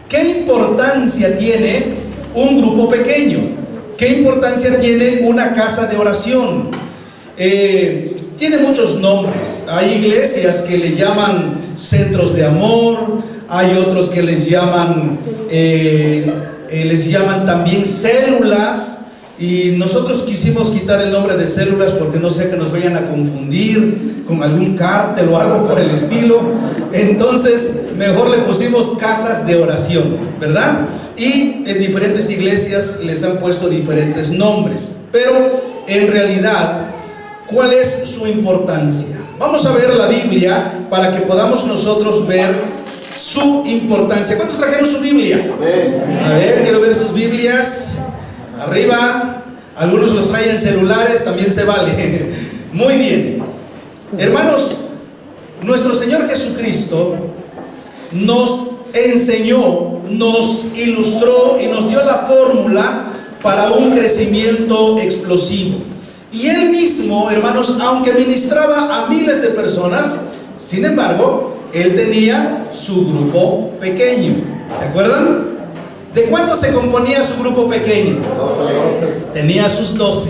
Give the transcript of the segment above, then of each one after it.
¿Qué importancia tiene un grupo pequeño? ¿Qué importancia tiene una casa de oración? Tiene muchos nombres. Hay iglesias que le llaman centros de amor, hay otros que les llaman también células, y nosotros quisimos quitar el nombre de células porque no sé que nos vayan a confundir con algún cártel o algo por el estilo. Entonces mejor le pusimos casas de oración, ¿verdad? Y en diferentes iglesias les han puesto diferentes nombres, pero en realidad, ¿cuál es su importancia? Vamos a ver la Biblia para que podamos nosotros ver su importancia. ¿Cuántos trajeron su Biblia? A ver, quiero ver sus Biblias. Arriba. Algunos los traen en celulares, también se vale. Muy bien. Hermanos, nuestro Señor Jesucristo nos enseñó, nos ilustró y nos dio la fórmula para un crecimiento explosivo. Y Él mismo, hermanos, aunque ministraba a miles de personas, sin embargo, Él tenía su grupo pequeño. ¿Se acuerdan? ¿De cuánto se componía su grupo pequeño? Tenía sus 12.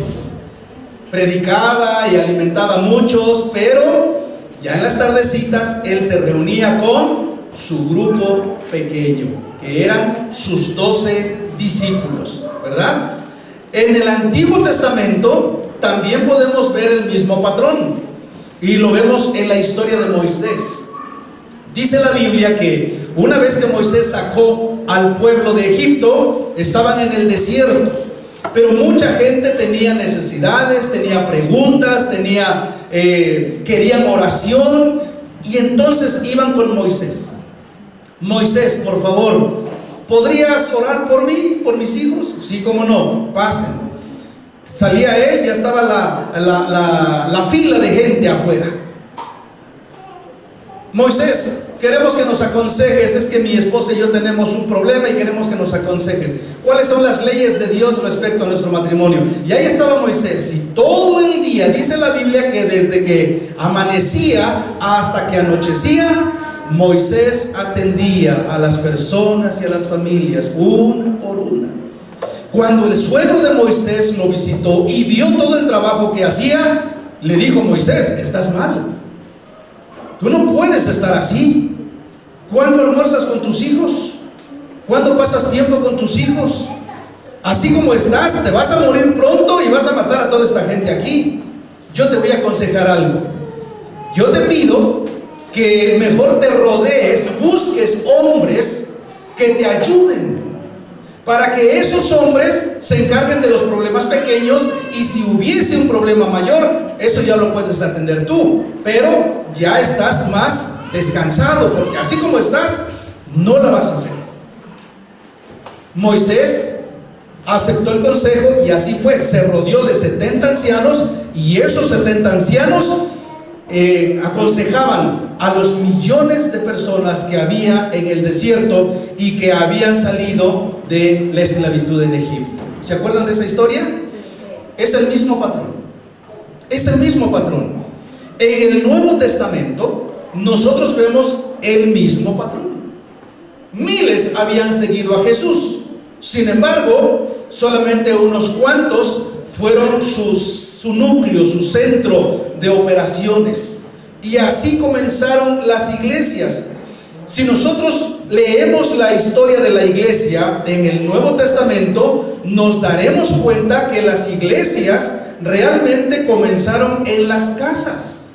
Predicaba y alimentaba a muchos, pero ya en las tardecitas Él se reunía con su grupo pequeño, que eran sus 12 discípulos, ¿verdad? En el Antiguo Testamento también podemos ver el mismo patrón, y lo vemos en la historia de Moisés. Dice la Biblia que una vez que Moisés sacó al pueblo de Egipto, estaban en el desierto, pero mucha gente tenía necesidades, tenía preguntas, querían oración, y entonces iban con Moisés. Moisés, por favor, ¿podrías orar por mí, por mis hijos? Sí, cómo no, pasen. Salía él, ya estaba la fila de gente afuera. Moisés, queremos que nos aconsejes, es que mi esposa y yo tenemos un problema y queremos que nos aconsejes. ¿Cuáles son las leyes de Dios respecto a nuestro matrimonio? Y ahí estaba Moisés, y todo el día, dice la Biblia que desde que amanecía hasta que anochecía, Moisés atendía a las personas y a las familias, una por una. Cuando el suegro de Moisés lo visitó y vio todo el trabajo que hacía, le dijo: Moisés, estás mal. Tú no puedes estar así. ¿Cuándo almuerzas con tus hijos? ¿Cuándo pasas tiempo con tus hijos? Así como estás, te vas a morir pronto y vas a matar a toda esta gente aquí. Yo te voy a aconsejar algo. Yo te pido que mejor te rodees, busques hombres que te ayuden, para que esos hombres se encarguen de los problemas pequeños, y si hubiese un problema mayor, eso ya lo puedes atender tú, pero ya estás más descansado, porque así como estás, no la vas a hacer. Moisés aceptó el consejo y así fue. Se rodeó de 70 ancianos, y esos 70 ancianos aconsejaban a los millones de personas que había en el desierto y que habían salido de la esclavitud en Egipto. ¿Se acuerdan de esa historia? Es el mismo patrón. Es el mismo patrón. En el Nuevo Testamento nosotros vemos el mismo patrón. Miles habían seguido a Jesús. Sin embargo, solamente unos cuantos fueron su núcleo, su centro de operaciones. Y así comenzaron las iglesias. Si nosotros leemos la historia de la iglesia en el Nuevo Testamento, nos daremos cuenta que las iglesias realmente comenzaron en las casas.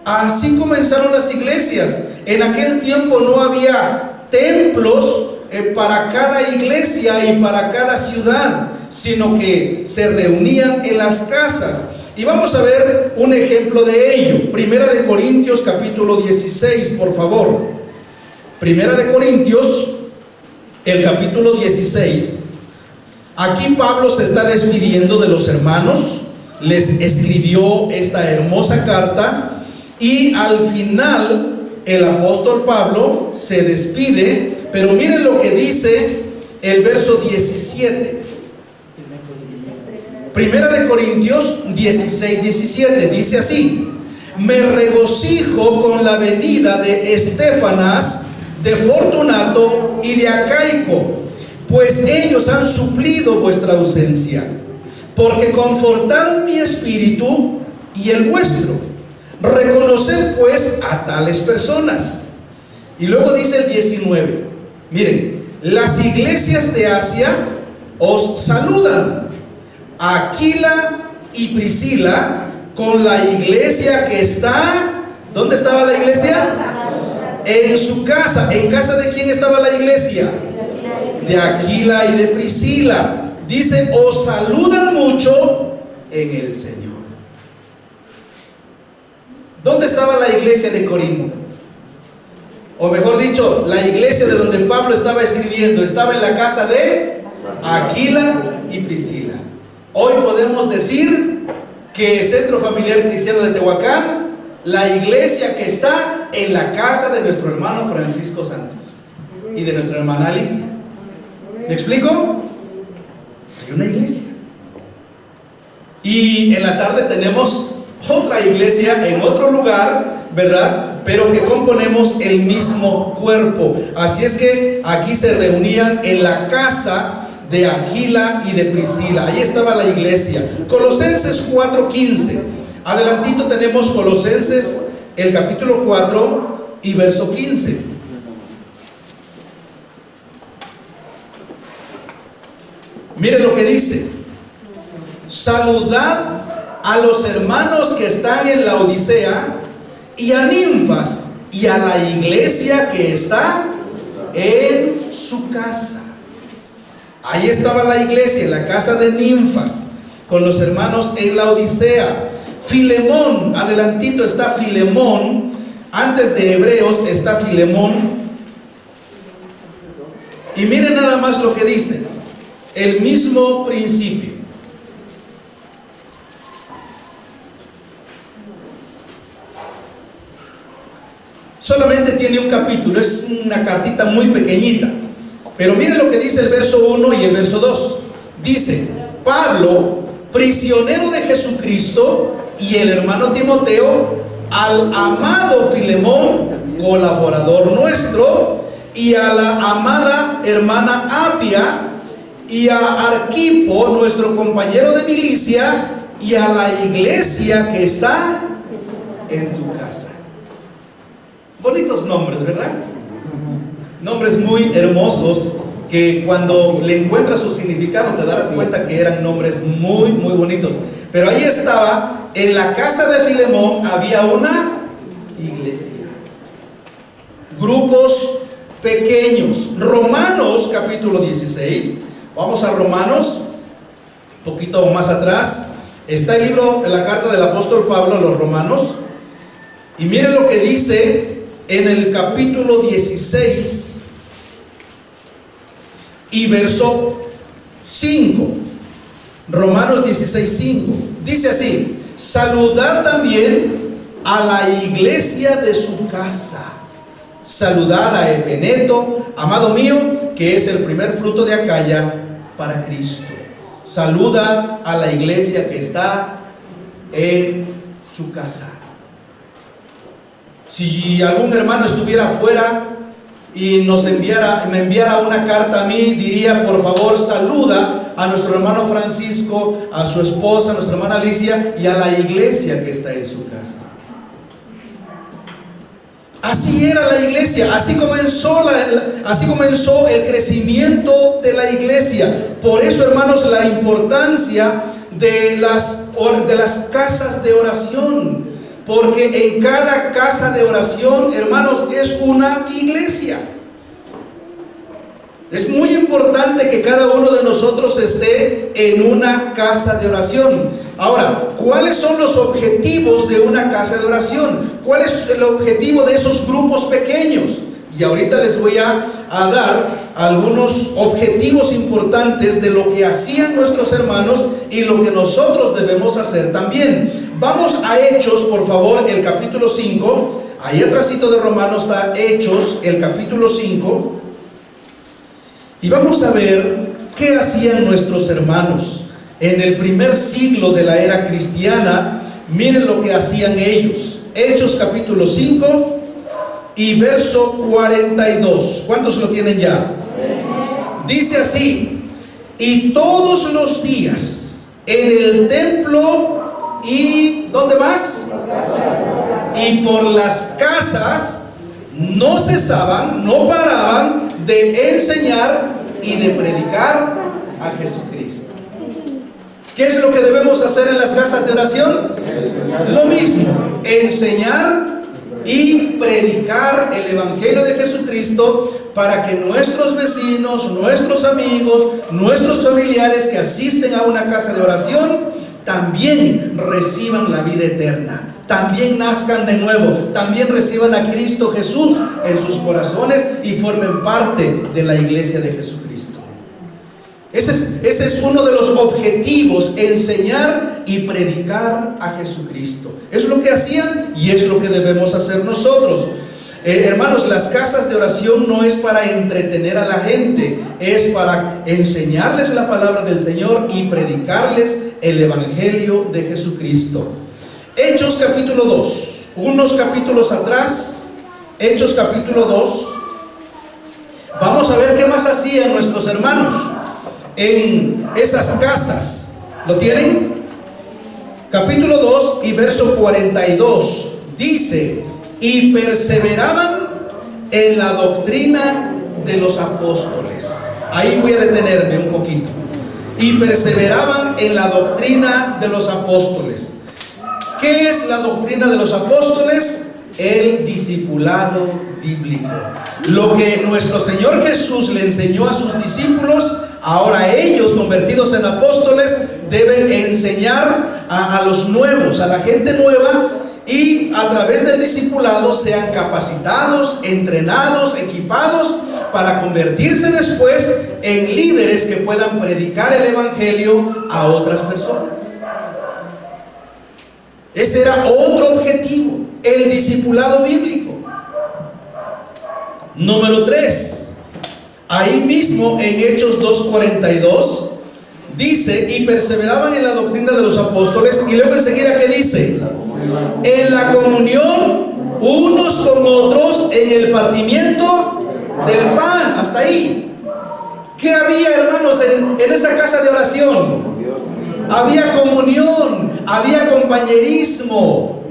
Así comenzaron las iglesias. En aquel tiempo no había templos para cada iglesia y para cada ciudad, sino que se reunían en las casas. Y vamos a ver un ejemplo de ello. Primera de Corintios capítulo 16, por favor. Primera de Corintios, el capítulo 16. Aquí Pablo se está despidiendo de los hermanos, les escribió esta hermosa carta, y al final el apóstol Pablo se despide. Pero miren lo que dice el verso 17. Primera de Corintios 16, 17. Dice así: me regocijo con la venida de Estéfanas, de Fortunato y de de Acaico, pues ellos han suplido vuestra ausencia, porque confortaron mi espíritu y el vuestro. Reconoced pues a tales personas. Y luego dice el 19, miren, las iglesias de Asia os saludan, Aquila y Priscila, con la iglesia que está, ¿dónde estaba la iglesia? En su casa. ¿En casa de quién estaba la iglesia? De Aquila y de Priscila. Dice, os saludan mucho en el Señor. ¿Dónde estaba la iglesia de Corinto? O mejor dicho, la iglesia de donde Pablo estaba escribiendo, estaba en la casa de Aquila y Priscila. Hoy podemos decir que Centro Familiar Cristiano de Tehuacán, la iglesia que está en la casa de nuestro hermano Francisco Santos y de nuestra hermana Alicia. ¿Me explico? Hay una iglesia. Y en la tarde tenemos otra iglesia en otro lugar, ¿verdad? Pero que componemos el mismo cuerpo. Así es que aquí se reunían en la casa de Aquila y de Priscila. Ahí estaba la iglesia. Colosenses 4:15. Adelantito tenemos Colosenses, el capítulo 4 y verso 15. Miren lo que dice: saludad a los hermanos que están en la Odisea y a Ninfas y a la iglesia que está en su casa. Ahí estaba la iglesia, en la casa de Ninfas, con los hermanos en la Odisea. Filemón, adelantito está Filemón, antes de Hebreos está Filemón. Y miren nada más lo que dice, el mismo principio. Solamente tiene un capítulo, es una cartita muy pequeñita. Pero miren lo que dice el verso 1 y el verso 2. Dice: Pablo, prisionero de Jesucristo, y el hermano Timoteo, al amado Filemón, colaborador nuestro, y a la amada hermana Apia, y a Arquipo, nuestro compañero de milicia, y a la iglesia que está en tu casa. Bonitos nombres, ¿verdad? Nombres muy hermosos que cuando le encuentras su significado te darás cuenta que eran nombres muy, muy bonitos. Pero ahí estaba, en la casa de Filemón había una iglesia. Grupos pequeños. Romanos capítulo 16. Vamos a Romanos, un poquito más atrás. Está el libro, la carta del apóstol Pablo a los Romanos. Y miren lo que dice en el capítulo 16 y verso 5. Romanos 16:5. Dice así: saludad también a la iglesia de su casa. Saludad a Epeneto, amado mío, que es el primer fruto de Acaya para Cristo. Saluda a la iglesia que está en su casa. Si algún hermano estuviera afuera y me enviara una carta a mí, diría: por favor, saluda a nuestro hermano Francisco, a su esposa, a nuestra hermana Alicia y a la iglesia que está en su casa. Así era la iglesia, así comenzó el crecimiento de la iglesia. Por eso, hermanos, la importancia de las casas de oración. Porque en cada casa de oración, hermanos, es una iglesia. Es muy importante que cada uno de nosotros esté en una casa de oración. Ahora, ¿cuáles son los objetivos de una casa de oración? ¿Cuál es el objetivo de esos grupos pequeños? Y ahorita les voy a dar algunos objetivos importantes de lo que hacían nuestros hermanos y lo que nosotros debemos hacer también. Vamos a Hechos, por favor, el capítulo 5. Ahí atrásito de Romanos está Hechos, el capítulo 5. Y vamos a ver qué hacían nuestros hermanos en el primer siglo de la era cristiana. Miren lo que hacían ellos. Hechos capítulo 5 y verso 42. ¿Cuántos lo tienen ya? Dice así: y todos los días en el templo y ¿dónde más? Y por las casas no cesaban, no paraban de enseñar y de predicar a Jesucristo. ¿Qué es lo que debemos hacer en las casas de oración? Lo mismo, enseñar y predicar el Evangelio de Jesucristo para que nuestros vecinos, nuestros amigos, nuestros familiares que asisten a una casa de oración también reciban la vida eterna, también nazcan de nuevo, también reciban a Cristo Jesús en sus corazones y formen parte de la iglesia de Jesucristo. Ese es uno de los objetivos, enseñar y predicar a Jesucristo. Es lo que hacían y es lo que debemos hacer nosotros. Hermanos, las casas de oración no es para entretener a la gente, es para enseñarles la palabra del Señor y predicarles el Evangelio de Jesucristo. Hechos capítulo 2, unos capítulos atrás, Hechos capítulo 2, vamos a ver qué más hacían nuestros hermanos en esas casas. ¿Lo tienen? Capítulo 2 y verso 42 dice: y perseveraban en la doctrina de los apóstoles. Ahí voy a detenerme un poquito. Y perseveraban en la doctrina de los apóstoles. ¿Qué es la doctrina de los apóstoles? El discipulado bíblico. Lo que nuestro Señor Jesús le enseñó a sus discípulos, ahora ellos, convertidos en apóstoles, deben enseñar a los nuevos, a la gente nueva, y a través del discipulado sean capacitados, entrenados, equipados para convertirse después en líderes que puedan predicar el Evangelio a otras personas. Ese era otro objetivo, el discipulado bíblico. Número 3, ahí mismo en Hechos 2:42 dice: y perseveraban en la doctrina de los apóstoles. Y luego enseguida, ¿qué dice? En la comunión unos con otros, en el partimiento del pan. Hasta ahí. ¿Qué había, hermanos, en esa casa de oración? Había comunión, había compañerismo,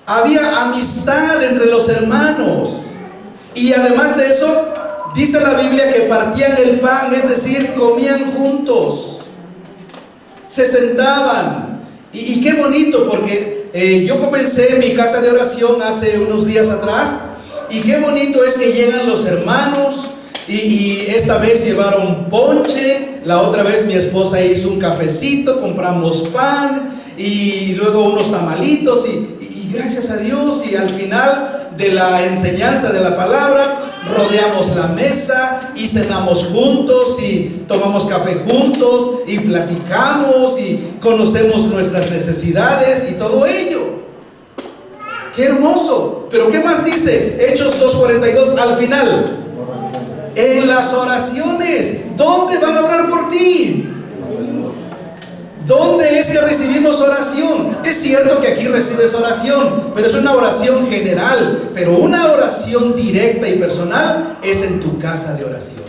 había amistad entre los hermanos. Y además de eso, dice la Biblia que partían el pan, es decir, comían juntos, se sentaban. Y qué bonito, porque yo comencé mi casa de oración hace unos días atrás, y qué bonito es que llegan los hermanos, y esta vez llevaron ponche, la otra vez mi esposa hizo un cafecito, compramos pan, y luego unos tamalitos, y gracias a Dios, y al final de la enseñanza de la palabra, rodeamos la mesa y cenamos juntos y tomamos café juntos y platicamos y conocemos nuestras necesidades y todo ello. ¡Qué hermoso! Pero ¿qué más dice? Hechos 2:42 al final. En las oraciones, ¿dónde van a orar por ti? ¿Dónde es que recibimos oración? Es cierto que aquí recibes oración, pero es una oración general. Pero una oración directa y personal es en tu casa de oración.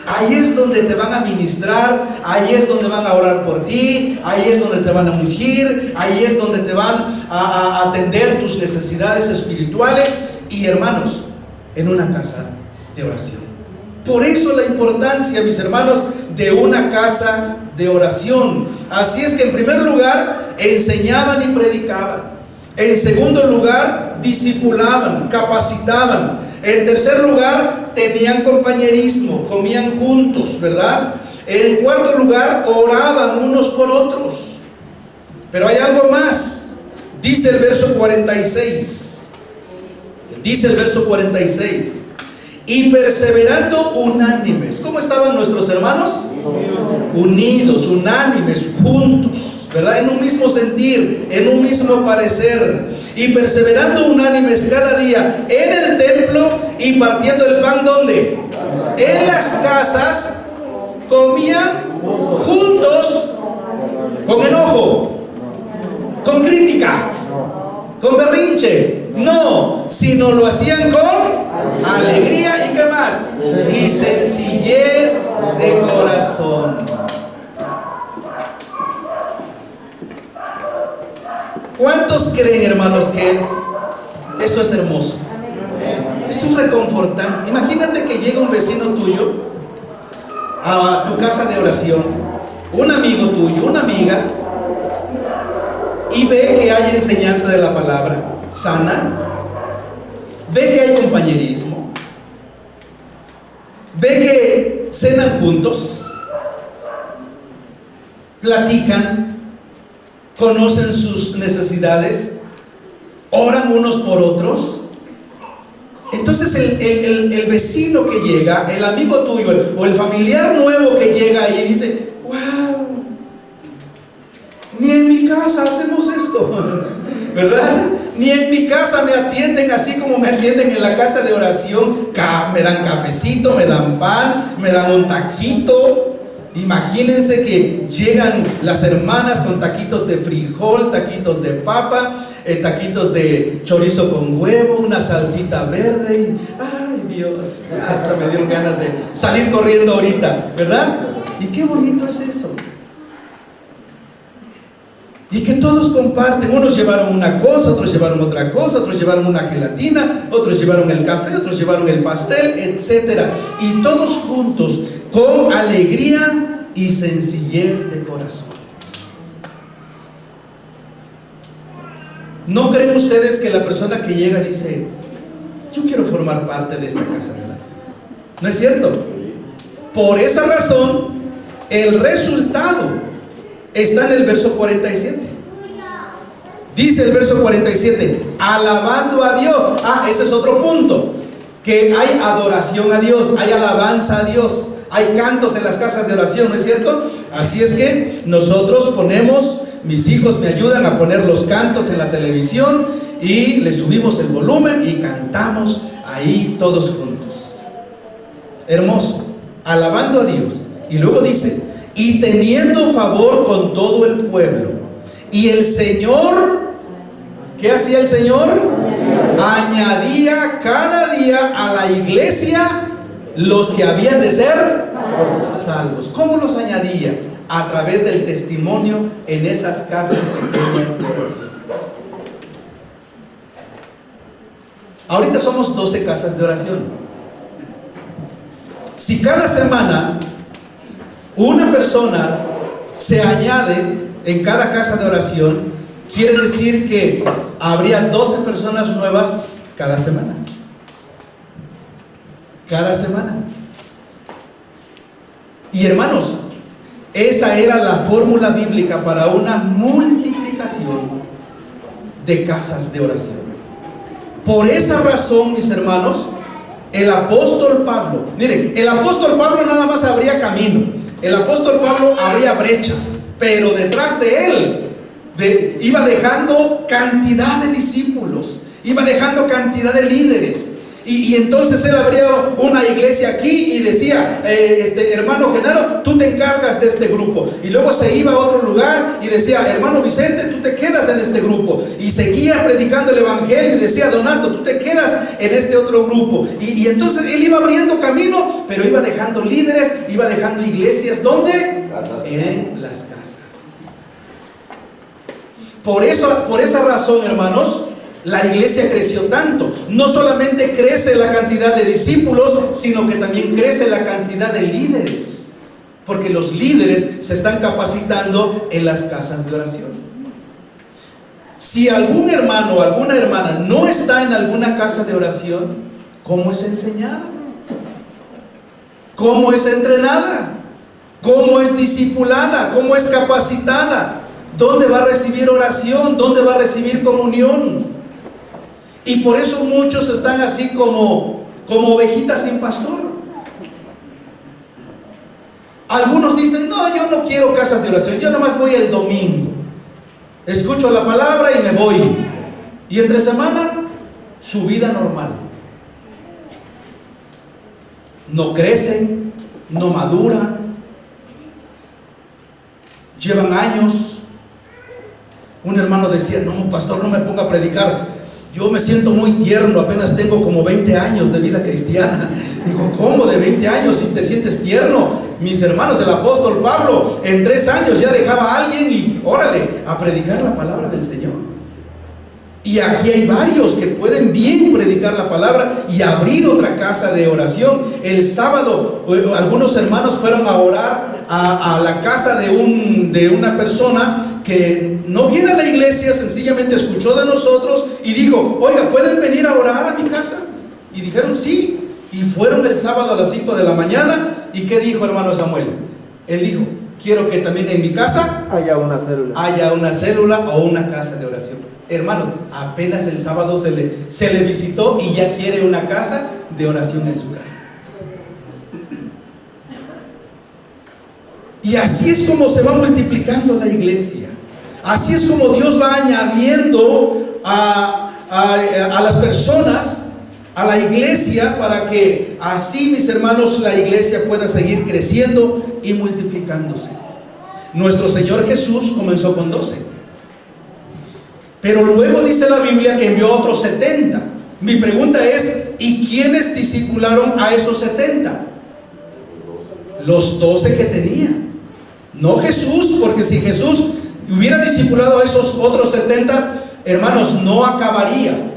Ahí es donde te van a ministrar, ahí es donde van a orar por ti, ahí es donde te van a ungir, ahí es donde te van a atender tus necesidades espirituales. Y hermanos, en una casa de oración. Por eso la importancia, mis hermanos, de una casa de oración. Así es que en primer lugar enseñaban y predicaban. En segundo lugar discipulaban, capacitaban. En tercer lugar tenían compañerismo, comían juntos, ¿verdad? En cuarto lugar oraban unos por otros. Pero hay algo más. Dice el verso 46. Dice el verso 46. Y perseverando unánimes. ¿Cómo estaban nuestros hermanos? Unidos, unánimes, juntos, ¿verdad? En un mismo sentir, en un mismo parecer. Y perseverando unánimes cada día en el templo y partiendo el pan, ¿dónde? En las casas. Comían juntos, con enojo, con crítica, con berrinche. No, sino lo hacían con alegría y qué más, y sencillez de corazón. ¿Cuántos creen, hermanos, que esto es hermoso? Esto es reconfortante. Imagínate que llega un vecino tuyo a tu casa de oración, un amigo tuyo, una amiga, y ve que hay enseñanza de la palabra sana, ve que hay compañerismo, ve que cenan juntos, platican, conocen sus necesidades, oran unos por otros. Entonces el vecino que llega, el amigo tuyo o el familiar nuevo que llega ahí dice: wow, ni en mi casa hacemos esto, ¿verdad? Ni en mi casa me atienden así como me atienden en la casa de oración. Me dan cafecito, me dan pan, me dan un taquito. Imagínense que llegan las hermanas con taquitos de frijol, taquitos de papa, taquitos de chorizo con huevo, una salsita verde y, ay Dios, hasta me dieron ganas de salir corriendo ahorita, ¿verdad? Y qué bonito es eso. Y que todos comparten. Unos llevaron una cosa, otros llevaron otra cosa, otros llevaron una gelatina, otros llevaron el café, otros llevaron el pastel, etc. Y todos juntos, con alegría y sencillez de corazón. ¿No creen ustedes que la persona que llega dice: yo quiero formar parte de esta casa de oración? ¿No es cierto? Por esa razón, el resultado está en el verso 47. Dice el verso 47: alabando a Dios. Ese es otro punto, que hay adoración a Dios, hay alabanza a Dios, hay cantos en las casas de oración, ¿no es cierto? Así es que nosotros ponemos, mis hijos me ayudan a poner los cantos en la televisión y le subimos el volumen y cantamos ahí todos juntos. Hermoso, alabando a Dios. Y luego dice: y teniendo favor con todo el pueblo. Y el Señor, ¿qué hacía el Señor? Añadía cada día a la iglesia los que habían de ser salvos. ¿Cómo los añadía? A través del testimonio en esas casas pequeñas de oración. Ahorita somos 12 casas de oración. Si cada semana una persona se añade en cada casa de oración, quiere decir que habría 12 personas nuevas cada semana. Cada semana. Y hermanos, esa era la fórmula bíblica para una multiplicación de casas de oración. Por esa razón, mis hermanos, el apóstol Pablo, miren, el apóstol Pablo nada más abría camino. El apóstol Pablo abría brecha, pero detrás de él iba dejando cantidad de discípulos, iba dejando cantidad de líderes. Y entonces él abrió una iglesia aquí y decía: hermano Genaro, tú te encargas de este grupo. Y luego se iba a otro lugar y decía: hermano Vicente, tú te quedas en este grupo. Y seguía predicando el evangelio y decía: Donato, tú te quedas en este otro grupo. Y entonces él iba abriendo camino, pero iba dejando líderes, iba dejando iglesias. ¿Dónde? En las casas. Por esa razón, hermanos, la iglesia creció tanto. No solamente crece la cantidad de discípulos, sino que también crece la cantidad de líderes, porque los líderes se están capacitando en las casas de oración. Si algún hermano o alguna hermana no está en alguna casa de oración, ¿cómo es enseñada? ¿Cómo es entrenada? ¿Cómo es discipulada? ¿Cómo es capacitada? ¿Dónde va a recibir oración? ¿Dónde va a recibir comunión? Y por eso muchos están así como ovejitas sin pastor. Algunos dicen: no, yo no quiero casas de oración, yo nomás voy el domingo, escucho la palabra y me voy. Y entre semana, su vida normal. No crecen, no maduran, llevan años. Un hermano decía: no, pastor, no me ponga a predicar, yo me siento muy tierno, apenas tengo como 20 años de vida cristiana. Digo: ¿cómo de 20 años si te sientes tierno? Mis hermanos, el apóstol Pablo en 3 años ya dejaba a alguien y órale, a predicar la palabra del Señor. Y aquí hay varios que pueden bien predicar la palabra y abrir otra casa de oración. El sábado algunos hermanos fueron a orar a la casa de una persona que no viene a la iglesia, sencillamente escuchó de nosotros y dijo: oiga, ¿pueden venir a orar a mi casa? Y dijeron sí. Y fueron el sábado a las 5 de la mañana. ¿Y qué dijo, hermano Samuel? Él dijo: quiero que también en mi casa haya una célula o una casa de oración. Hermanos, apenas el sábado se le visitó y ya quiere una casa de oración en su casa. Y así es como se va multiplicando la iglesia. Así es como Dios va añadiendo a las personas a la iglesia, para que así, mis hermanos, la iglesia pueda seguir creciendo y multiplicándose. Nuestro Señor Jesús comenzó con 12, pero luego dice la Biblia que envió a otros 70. Mi pregunta es: ¿y quiénes discipularon a esos 70? Los 12 que tenía, no Jesús, porque si Jesús hubiera discipulado a esos otros 70, hermanos, no acabaría.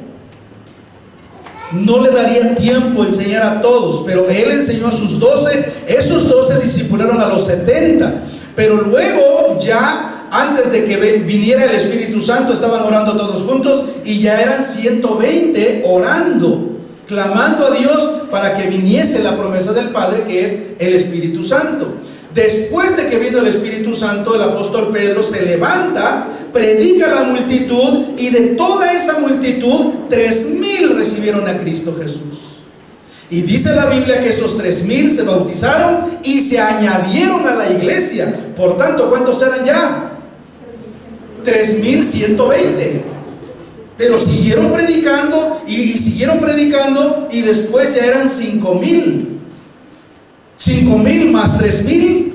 No le daría tiempo a enseñar a todos, pero Él enseñó a sus 12, esos 12 discipularon a los 70, pero luego ya antes de que viniera el Espíritu Santo estaban orando todos juntos y ya eran 120 orando, clamando a Dios para que viniese la promesa del Padre, que es el Espíritu Santo. Después de que vino el Espíritu Santo, el apóstol Pedro se levanta, predica a la multitud, y de toda esa multitud 3,000 recibieron a Cristo Jesús. Y dice la Biblia que esos 3,000 se bautizaron y se añadieron a la iglesia. Por tanto, ¿cuántos eran ya? 3,120. Pero siguieron predicando y siguieron predicando, y después ya eran 5,000. 5,000 más 3,000,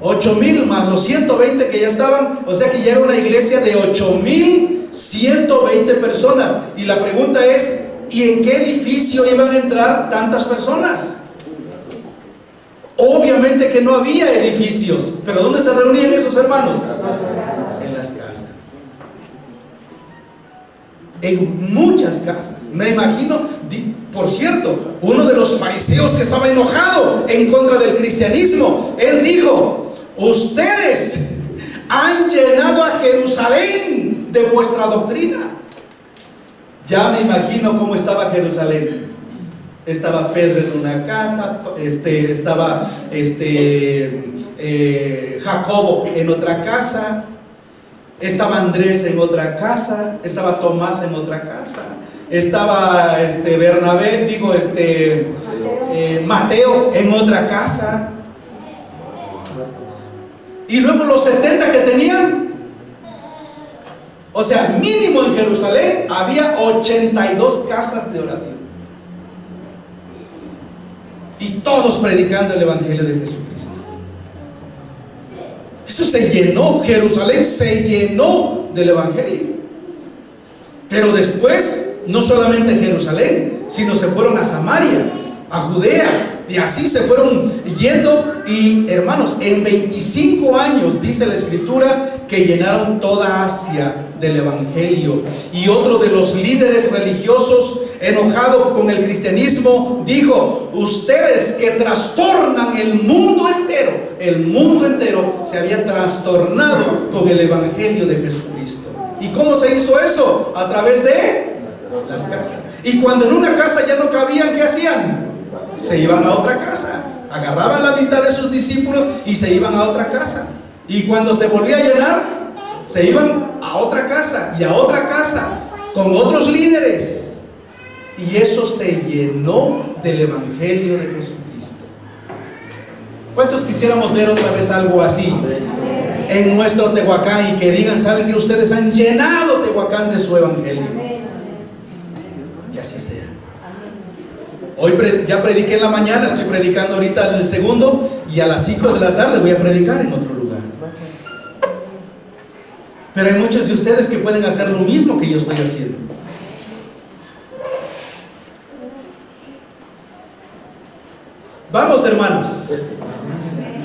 8,000 más los 120 que ya estaban, o sea que ya era una iglesia de 8,120 personas. Y la pregunta es: ¿y en qué edificio iban a entrar tantas personas? Obviamente que no había edificios, pero ¿dónde se reunían esos hermanos? En las casas. En muchas casas. Me imagino, por cierto, uno de los fariseos que estaba enojado en contra del cristianismo, él dijo: ustedes han llenado a Jerusalén de vuestra doctrina. Ya me imagino cómo estaba Jerusalén. Estaba Pedro en una casa, estaba Jacobo en otra casa, estaba Andrés en otra casa, estaba Tomás en otra casa, estaba Mateo en otra casa. Y luego los 70 que tenían, o sea, mínimo en Jerusalén había 82 casas de oración. Y todos predicando el Evangelio de Jesucristo. Eso se llenó, Jerusalén se llenó del Evangelio. Pero después, no solamente Jerusalén, sino se fueron a Samaria, a Judea, y así se fueron yendo. Y hermanos, en 25 años dice la Escritura que llenaron toda Asia del Evangelio. Y otro de los líderes religiosos, enojado con el cristianismo, dijo: ustedes que trastornan el mundo entero se había trastornado con el Evangelio de Jesucristo. ¿Y cómo se hizo eso? A través de las casas. Y cuando en una casa ya no cabían, ¿qué hacían? Se iban a otra casa, agarraban la mitad de sus discípulos y se iban a otra casa. Y cuando se volvía a llenar, se iban a otra casa y a otra casa con otros líderes. Y eso se llenó del Evangelio de Jesucristo. ¿Cuántos quisiéramos ver otra vez algo así en nuestro Tehuacán, y que digan: saben que ustedes han llenado Tehuacán de su Evangelio? Que así sea. Hoy ya prediqué en la mañana, estoy predicando ahorita el segundo, y a las 5 de la tarde voy a predicar en otro lugar. Pero hay muchos de ustedes que pueden hacer lo mismo que yo estoy haciendo. Vamos, hermanos.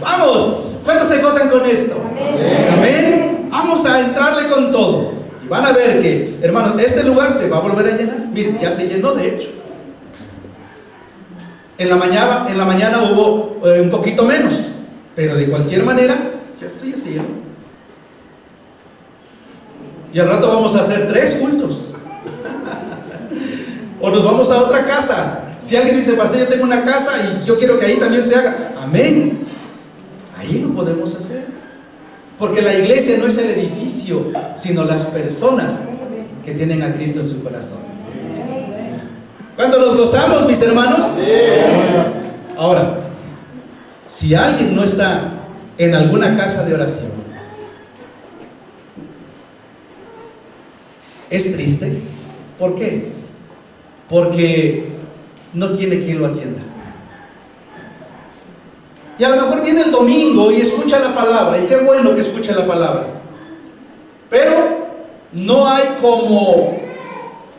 Vamos, ¿cuántos se gozan con esto? Amén. Amén. Vamos a entrarle con todo. Y van a ver que, hermanos, este lugar se va a volver a llenar. Miren, ya se llenó de hecho. En la mañana hubo un poquito menos, pero de cualquier manera, ya estoy así, ¿no? Y al rato vamos a hacer 3 cultos. O nos vamos a otra casa. Si alguien dice, pastor, yo tengo una casa y yo quiero que ahí también se haga. Amén. Ahí lo podemos hacer. Porque la iglesia no es el edificio, sino las personas que tienen a Cristo en su corazón. ¿Cuánto nos gozamos, mis hermanos? Ahora, si alguien no está en alguna casa de oración, ¿es triste? ¿Por qué? Porque no tiene quien lo atienda. Y a lo mejor viene el domingo y escucha la palabra, y qué bueno que escuche la palabra, pero no hay como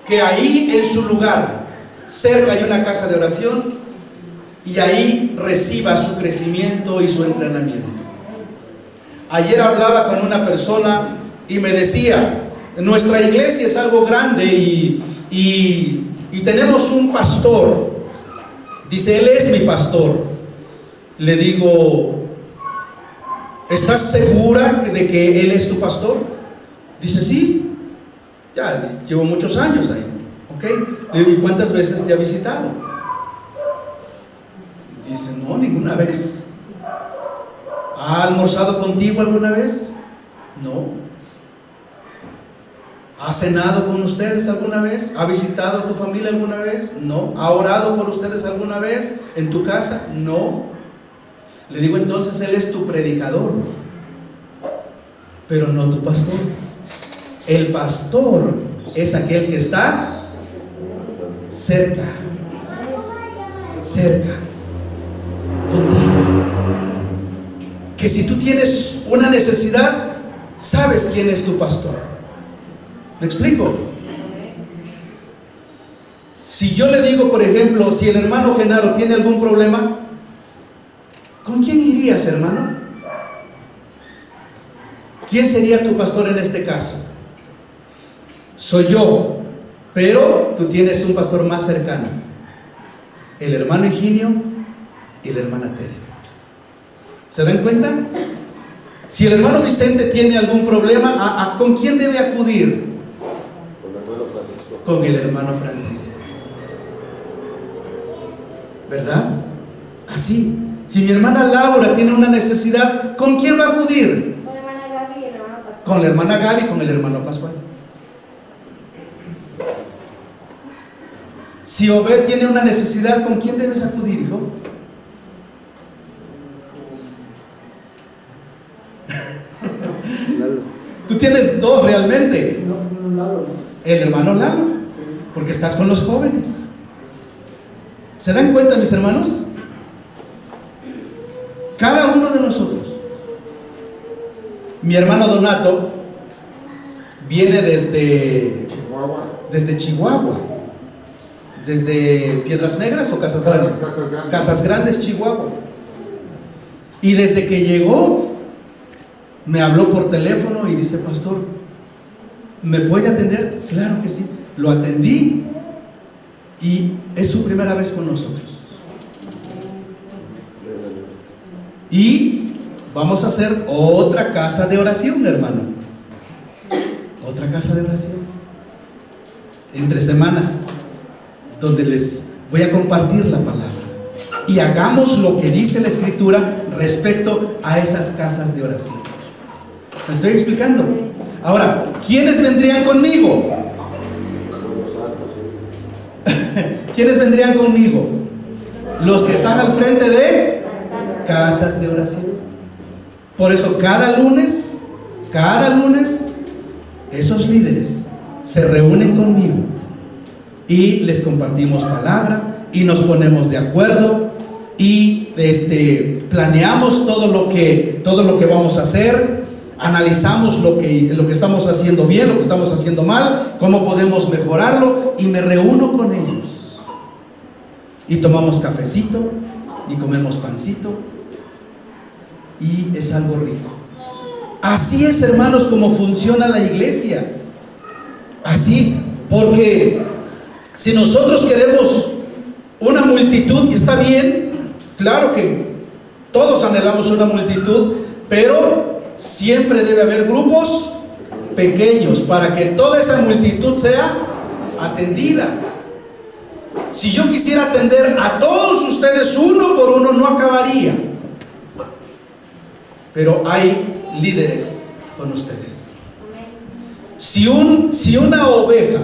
que ahí en su lugar, cerca hay una casa de oración, y ahí reciba su crecimiento y su entrenamiento. Ayer hablaba con una persona y me decía, nuestra iglesia es algo grande y tenemos un pastor. Dice, él es mi pastor. Le digo, ¿estás segura de que él es tu pastor? Dice, sí, ya llevo muchos años ahí. ¿Ok? Le digo, ¿y cuántas veces te ha visitado? Dice, no, ninguna vez. ¿Ha almorzado contigo alguna vez? No. ¿Ha cenado con ustedes alguna vez? ¿Ha visitado a tu familia alguna vez? No. ¿Ha orado por ustedes alguna vez en tu casa? No. Le digo, entonces él es tu predicador, pero no tu pastor. El pastor es aquel que está cerca contigo. Que si tú tienes una necesidad, sabes quién es tu pastor. ¿Me explico? Si yo le digo, por ejemplo, si el hermano Genaro tiene algún problema, ¿con quién irías, hermano? ¿Quién sería tu pastor en este caso? Soy yo, pero tú tienes un pastor más cercano, el hermano Higinio y la hermana Tere. ¿Se dan cuenta? Si el hermano Vicente tiene algún problema, ¿con quién debe acudir? Con el hermano Francisco. ¿Verdad? Así. Si mi hermana Laura tiene una necesidad, ¿con quién va a acudir? Con la hermana Gaby y el hermano Pascual. Con la hermana Gaby y con el hermano Pascual. Si Obed tiene una necesidad, ¿con quién debes acudir, hijo? Tú tienes 2 realmente. El hermano Lalo, porque estás con los jóvenes. ¿Se dan cuenta, mis hermanos? Cada uno de nosotros. Mi hermano Donato viene desde Chihuahua, desde Piedras Negras o Casas Grandes. Casas Grandes, Chihuahua. Y desde que llegó, me habló por teléfono y dice, pastor, ¿me puede atender? Claro que sí. Lo atendí y es su primera vez con nosotros. Y vamos a hacer otra casa de oración, hermano. Otra casa de oración. Entre semana, donde les voy a compartir la palabra. Y hagamos lo que dice la Escritura respecto a esas casas de oración. ¿Me estoy explicando? Ahora, ¿quiénes vendrían conmigo? ¿Quiénes vendrían conmigo? Los que están al frente de casas de oración. Por eso cada lunes, esos líderes se reúnen conmigo y les compartimos palabra y nos ponemos de acuerdo y planeamos todo lo que vamos a hacer, analizamos lo que estamos haciendo bien, lo que estamos haciendo mal, cómo podemos mejorarlo, y me reúno con ellos y tomamos cafecito y comemos pancito y es algo rico. Así es, hermanos, como funciona la iglesia. Así, porque si nosotros queremos una multitud, y está bien, claro que todos anhelamos una multitud, pero siempre debe haber grupos pequeños para que toda esa multitud sea atendida. Si yo quisiera atender a todos ustedes uno por uno, no acabaría. Pero hay líderes con ustedes. Si una oveja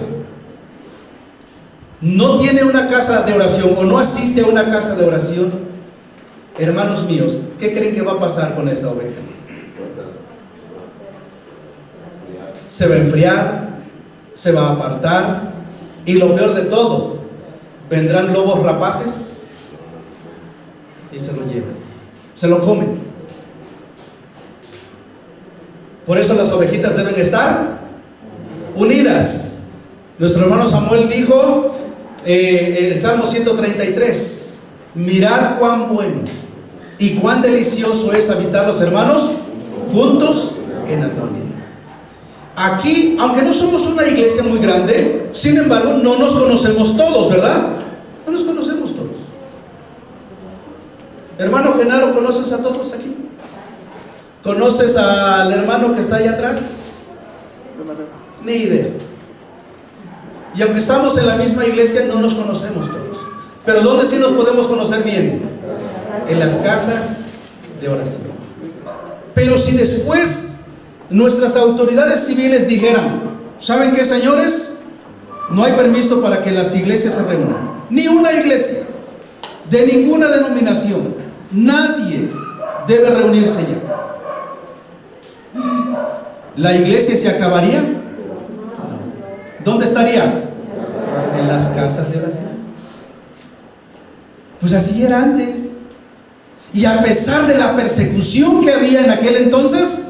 no tiene una casa de oración o no asiste a una casa de oración, hermanos míos, ¿qué creen que va a pasar con esa oveja? Se va a enfriar, se va a apartar, y lo peor de todo, vendrán lobos rapaces y se lo llevan, se lo comen. Por eso las ovejitas deben estar unidas. Nuestro hermano Samuel dijo, el Salmo 133, mirad cuán bueno y cuán delicioso es habitar los hermanos juntos en armonía. Aquí, aunque no somos una iglesia muy grande, sin embargo, no nos conocemos todos, ¿verdad? No nos conocemos todos. Hermano Genaro, ¿conoces a todos aquí? ¿Conoces al hermano que está allá atrás? Ni idea. Y aunque estamos en la misma iglesia, no nos conocemos todos. Pero ¿dónde sí nos podemos conocer bien? En las casas de oración. Pero si después nuestras autoridades civiles dijeran, ¿saben qué, señores? No hay permiso para que las iglesias se reúnan. Ni una iglesia, de ninguna denominación, nadie debe reunirse ya. ¿La iglesia se acabaría? No. ¿Dónde estaría? En las casas de oración. Pues así era antes. Y a pesar de la persecución que había en aquel entonces,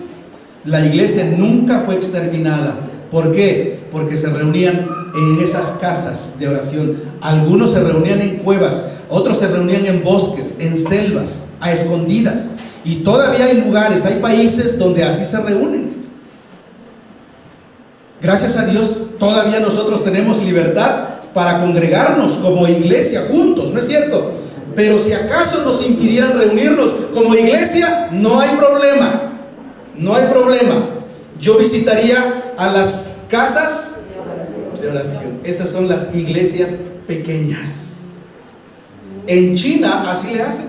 la iglesia nunca fue exterminada. ¿Por qué? Porque se reunían en esas casas de oración. Algunos se reunían en cuevas, otros se reunían en bosques, en selvas, a escondidas. Y todavía hay lugares, hay países donde así se reúnen. Gracias a Dios, todavía nosotros tenemos libertad para congregarnos como iglesia juntos, ¿no es cierto? Pero si acaso nos impidieran reunirnos como iglesia, no hay problema. No hay problema. Yo visitaría a las casas de oración. Esas son las iglesias pequeñas. En China así le hacen.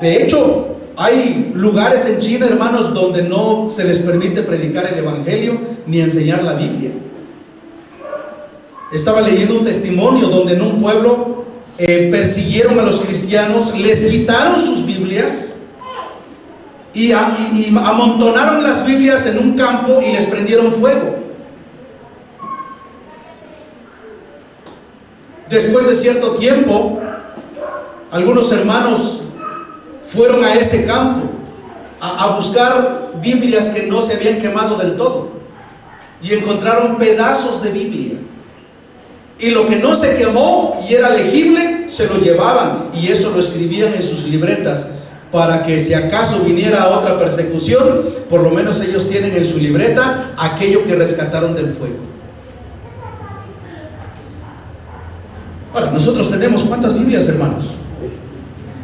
De hecho, hay lugares en China, hermanos, donde no se les permite predicar el evangelio ni enseñar la Biblia. Estaba leyendo un testimonio donde en un pueblo persiguieron a los cristianos, les quitaron sus Biblias y amontonaron las Biblias en un campo y les prendieron fuego. Después de cierto tiempo, algunos hermanos fueron a ese campo a buscar Biblias que no se habían quemado del todo, y encontraron pedazos de Biblia, y lo que no se quemó y era legible se lo llevaban, y eso lo escribían en sus libretas para que si acaso viniera otra persecución, por lo menos ellos tienen en su libreta aquello que rescataron del fuego. Ahora, nosotros tenemos ¿cuántas Biblias, hermanos?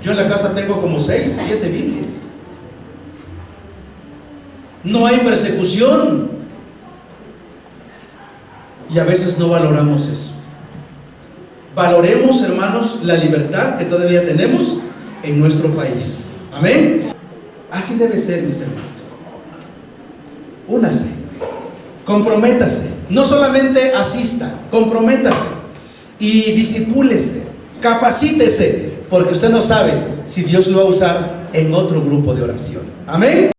Yo en la casa tengo como 6, 7 Biblias. No hay persecución. Y a veces no valoramos eso. Valoremos, hermanos, la libertad que todavía tenemos en nuestro país. Amén. Así debe ser, mis hermanos. Únase, comprométase. No solamente asista, comprométase y disipúlese, capacítese, porque usted no sabe si Dios lo va a usar en otro grupo de oración. Amén.